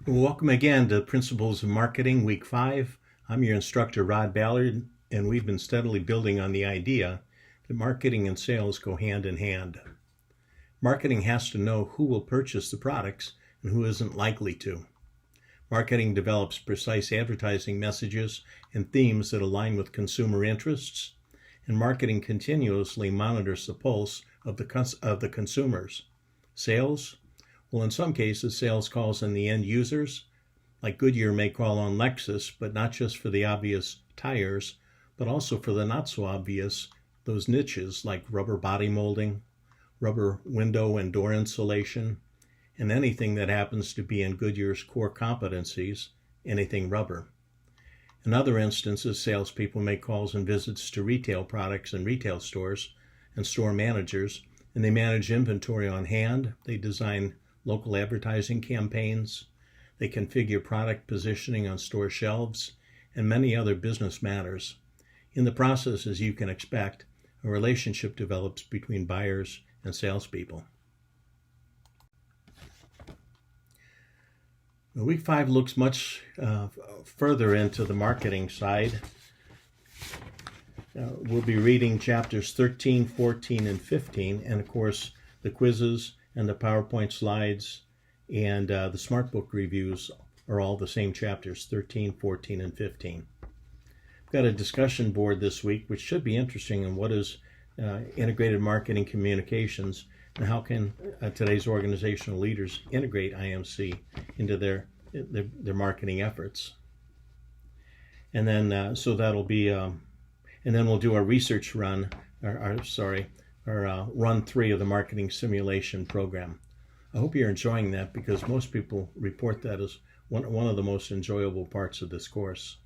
Welcome again to Principles of Marketing, Week 5. I'm your instructor, Rod Ballard, and we've been steadily building on the idea that marketing and sales go hand in hand. Marketing has to know who will purchase the products and who isn't likely to. Marketing develops precise advertising messages and themes that align with consumer interests, and marketing continuously monitors the pulse of the consumers. Sales? Well, in some cases, sales calls on the end users, like Goodyear may call on Lexus, but not just for the obvious tires, but also for the not so obvious, those niches like rubber body molding, rubber window and door insulation, and anything that happens to be in Goodyear's core competencies, anything rubber. In other instances, salespeople make calls and visits to retail products and retail stores and store managers, and they manage inventory on hand. They design local advertising campaigns, they configure product positioning on store shelves, and many other business matters. In the process, as you can expect, a relationship develops between buyers and salespeople. Week 5 looks much further into the marketing side. We'll be reading chapters 13, 14, and 15, and of course the quizzes and the PowerPoint slides and the SmartBook reviews are all the same chapters, 13, 14, and 15. I've got a discussion board this week, which should be interesting in what is integrated marketing communications and how can today's organizational leaders integrate IMC into their marketing efforts. And then, so that'll be, and then we'll do our research run, run 3 of the marketing simulation program. I hope you're enjoying that because most people report that as one of the most enjoyable parts of this course.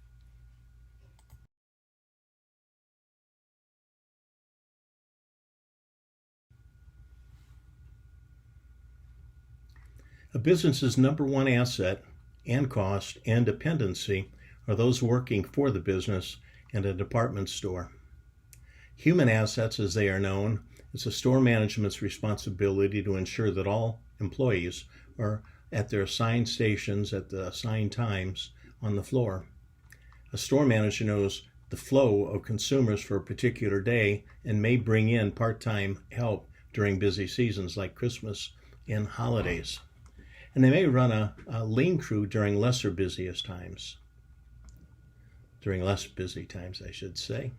A business's number one asset and cost and dependency are those working for the business and a department store. Human assets, as they are known, is a store management's responsibility to ensure that all employees are at their assigned stations at the assigned times on the floor. A store manager knows the flow of consumers for a particular day and may bring in part-time help during busy seasons like Christmas and holidays. And they may run a lean crew during less busy times, I should say.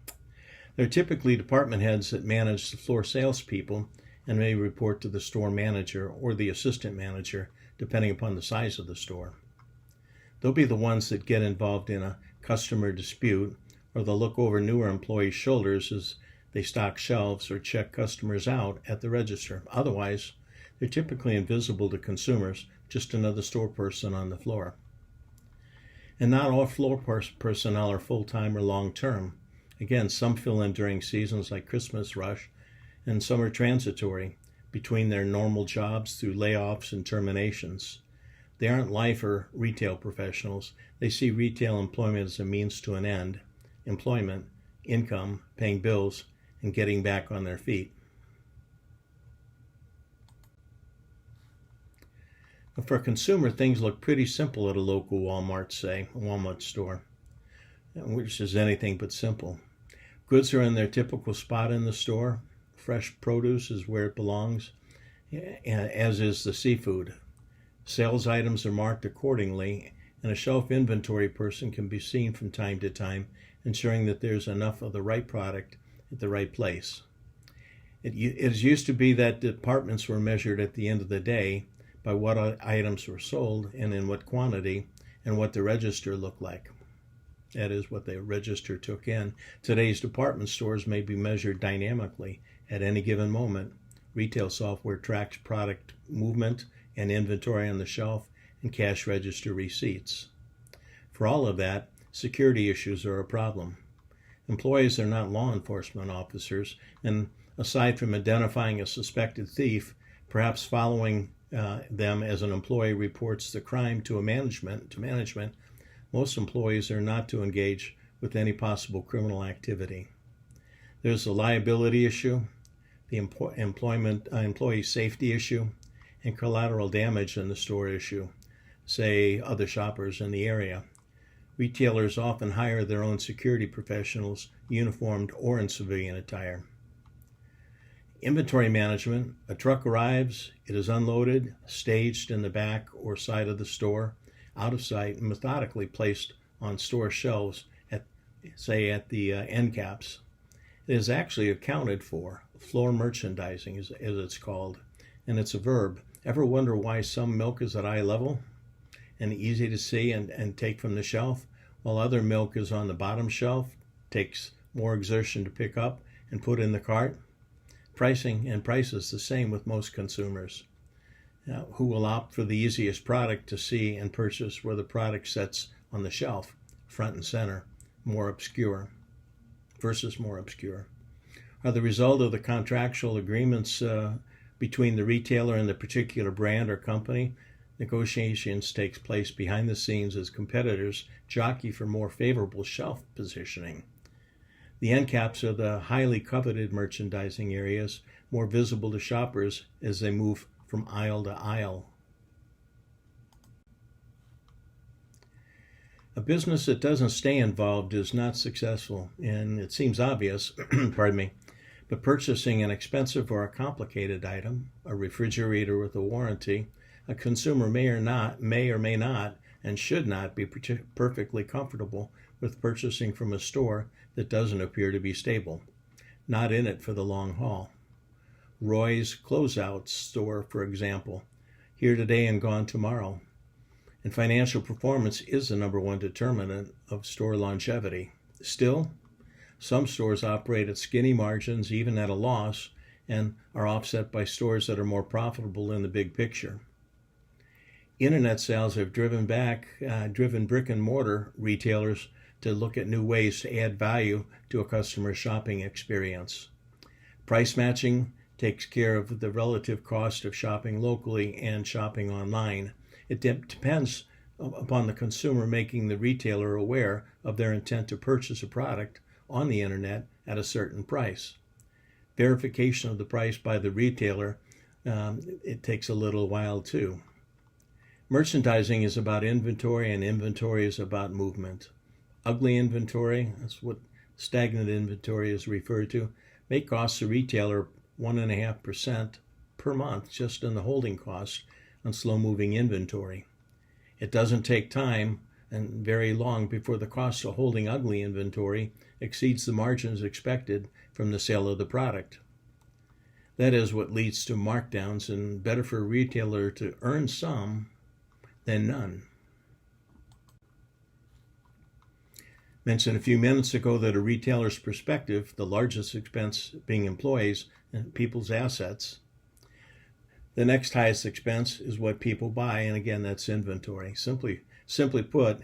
They're typically department heads that manage the floor salespeople and may report to the store manager or the assistant manager, depending upon the size of the store. They'll be the ones that get involved in a customer dispute, or they'll look over newer employees' shoulders as they stock shelves or check customers out at the register. Otherwise, they're typically invisible to consumers, just another store person on the floor. And not all floor personnel are full-time or long-term. Again, some fill in during seasons like Christmas rush, and some are transitory between their normal jobs through layoffs and terminations. They aren't life or retail professionals. They see retail employment as a means to an end, employment, income, paying bills, and getting back on their feet. For a consumer, things look pretty simple at a local Walmart, say, a Walmart store, which is anything but simple. Goods are in their typical spot in the store. Fresh produce is where it belongs, as is the seafood. Sales items are marked accordingly, and a shelf inventory person can be seen from time to time, ensuring that there's enough of the right product at the right place. It used to be that departments were measured at the end of the day by what items were sold and in what quantity and what the register looked like. That is, what the register took in. Today's department stores may be measured dynamically at any given moment. Retail software tracks product movement and inventory on the shelf and cash register receipts. For all of that, security issues are a problem. Employees are not law enforcement officers, and aside from identifying a suspected thief, perhaps following them as an employee reports the crime to management, most employees are not to engage with any possible criminal activity. There's the liability issue, the employee safety issue, and collateral damage in the store issue. say, other shoppers in the area. Retailers often hire their own security professionals, uniformed or in civilian attire. Inventory management. A truck arrives, it is unloaded, staged in the back or side of the store, out of sight, and methodically placed on store shelves at the end caps. It is actually accounted for. Floor merchandising, as it's called, and it's a verb. Ever wonder why some milk is at eye level and easy to see and take from the shelf, while other milk is on the bottom shelf, takes more exertion to pick up and put in the cart? Pricing and price is the same with most consumers, who will opt for the easiest product to see and purchase where the product sits on the shelf, front and center, more obscure versus more obscure, are the result of the contractual agreements between the retailer and the particular brand or company. Negotiations takes place behind the scenes as competitors jockey for more favorable shelf positioning. The end caps are the highly coveted merchandising areas, more visible to shoppers as they move from aisle to aisle. A business that doesn't stay involved is not successful, and it seems obvious, but purchasing an expensive or a complicated item, a refrigerator with a warranty, a consumer may or may not, and should not be perfectly comfortable with purchasing from a store that doesn't appear to be stable, not in it for the long haul. Roy's Closeout store, for example, here today and gone tomorrow. And financial performance is the number one determinant of store longevity. Still, some stores operate at skinny margins, even at a loss, and are offset by stores that are more profitable in the big picture. Internet sales have driven brick and mortar retailers to look at new ways to add value to a customer's shopping experience. Price matching takes care of the relative cost of shopping locally and shopping online. It depends upon the consumer making the retailer aware of their intent to purchase a product on the internet at a certain price. Verification of the price by the retailer, it takes a little while too. Merchandising is about inventory, and inventory is about movement. Ugly inventory, that's what stagnant inventory is referred to, may cost the retailer 1.5% per month just in the holding cost on slow-moving inventory. It doesn't take time and very long before the cost of holding ugly inventory exceeds the margins expected from the sale of the product. That is what leads to markdowns, and better for a retailer to earn some than none. Mentioned a few minutes ago that a retailer's perspective, the largest expense being employees and people's assets. The next highest expense is what people buy, and again, that's inventory. Simply put,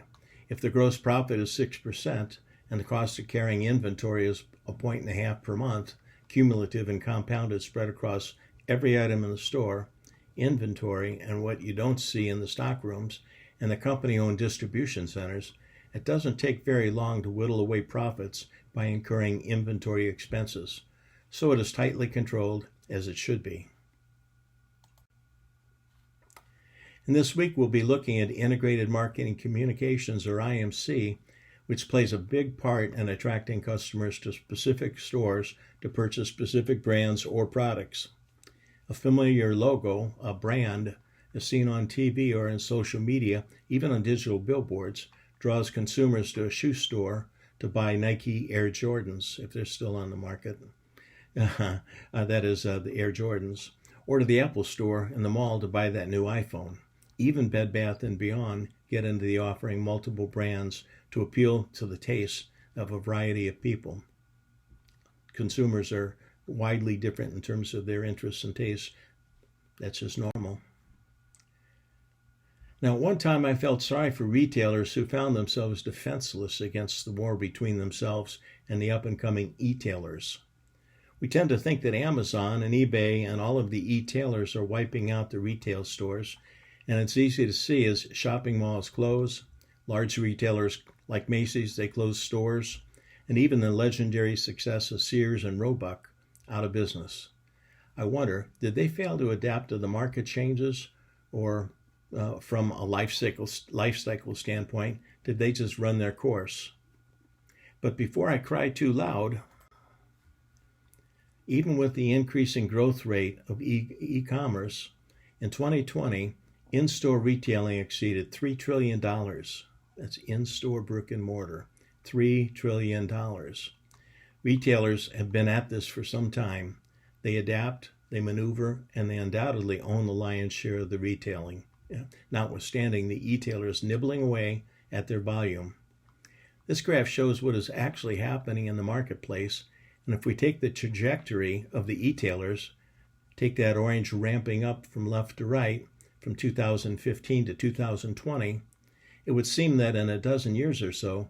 if the gross profit is 6% and the cost of carrying inventory is 1.5 per month, cumulative and compounded spread across every item in the store, inventory and what you don't see in the stock rooms and the company-owned distribution centers, it doesn't take very long to whittle away profits by incurring inventory expenses. So it is tightly controlled, as it should be. And this week we'll be looking at Integrated Marketing Communications, or IMC, which plays a big part in attracting customers to specific stores to purchase specific brands or products. A familiar logo, a brand, is seen on TV or in social media, even on digital billboards, draws consumers to a shoe store to buy Nike Air Jordans, if they're still on the market. That is the Air Jordans. Or to the Apple store in the mall to buy that new iPhone. Even Bed Bath & Beyond get into the offering multiple brands to appeal to the taste of a variety of people. Consumers are widely different in terms of their interests and tastes. That's just normal. Now, at one time I felt sorry for retailers who found themselves defenseless against the war between themselves and the up-and-coming e-tailers. We tend to think that Amazon and eBay and all of the e-tailers are wiping out the retail stores, and it's easy to see as shopping malls close, large retailers like Macy's, they close stores, and even the legendary success of Sears and Roebuck out of business. I wonder, did they fail to adapt to the market changes, or from a life cycle standpoint? Did they just run their course? But before I cry too loud, even with the increasing growth rate of e-commerce, in 2020, in-store retailing exceeded $3 trillion. That's in-store brick and mortar, $3 trillion. Retailers have been at this for some time. They adapt, they maneuver, and they undoubtedly own the lion's share of the retailing, notwithstanding the e-tailers nibbling away at their volume. This graph shows what is actually happening in the marketplace, and if we take the trajectory of the e-tailers, take that orange ramping up from left to right, from 2015 to 2020, it would seem that in a dozen years or so,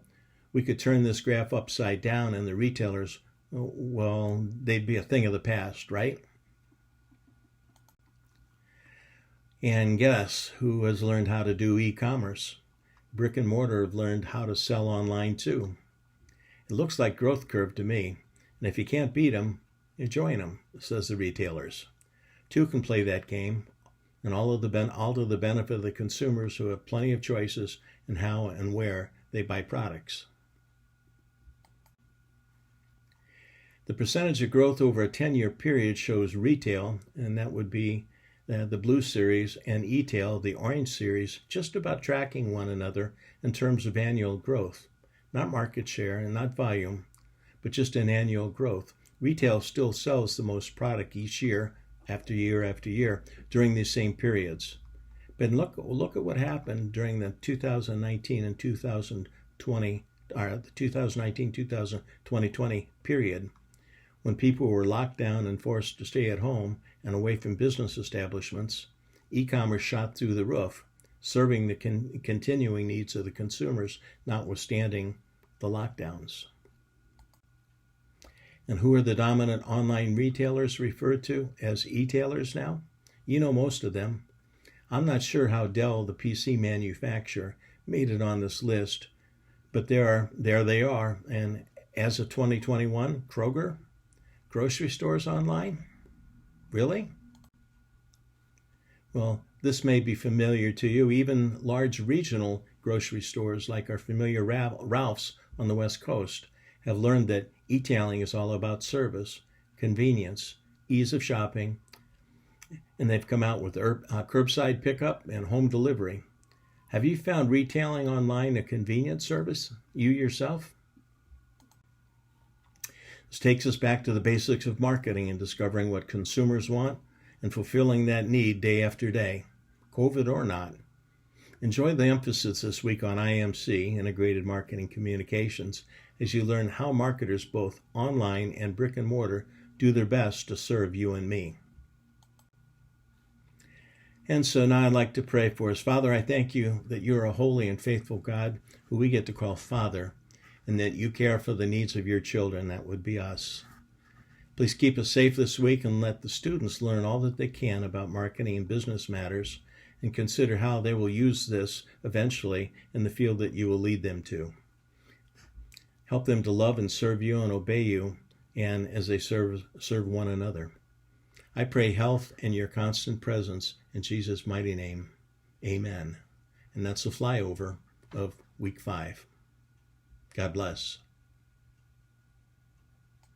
we could turn this graph upside down and the retailers, well, they'd be a thing of the past, right? And guess who has learned how to do e-commerce? Brick and mortar have learned how to sell online too. It looks like growth curve to me. And if you can't beat them, you join them, says the retailers. Two can play that game, and all to the benefit of the consumers who have plenty of choices in how and where they buy products. The percentage of growth over a 10-year period shows retail, and that would be the blue series, and e-tail, the orange series, just about tracking one another in terms of annual growth. Not market share and not volume, but just in annual growth. Retail still sells the most product each year after year during these same periods. But look at what happened during the 2019 and 2020, or the 2019-2020 period, when people were locked down and forced to stay at home and away from business establishments. E-commerce shot through the roof, serving the continuing needs of the consumers, notwithstanding the lockdowns. And who are the dominant online retailers referred to as e-tailers now? You know most of them. I'm not sure how Dell, the PC manufacturer, made it on this list, but there they are. And as of 2021, Kroger, grocery stores online? Really? Well, this may be familiar to you. Even large regional grocery stores like our familiar Ralph's on the West Coast have learned that e-tailing is all about service, convenience, ease of shopping, and they've come out with curbside pickup and home delivery. Have you found retailing online a convenient service, you yourself? This takes us back to the basics of marketing and discovering what consumers want and fulfilling that need day after day, COVID or not. Enjoy the emphasis this week on IMC, Integrated Marketing Communications, as you learn how marketers both online and brick and mortar do their best to serve you and me. And so now I'd like to pray for us. Father, I thank you that you're a holy and faithful God who we get to call Father, and that you care for the needs of your children. That would be us. Please keep us safe this week and let the students learn all that they can about marketing and business matters, and consider how they will use this eventually in the field that you will lead them to. Help them to love and serve you and obey you, and as they serve one another. I pray health and your constant presence in Jesus' mighty name. Amen. And that's the flyover of week 5. God bless.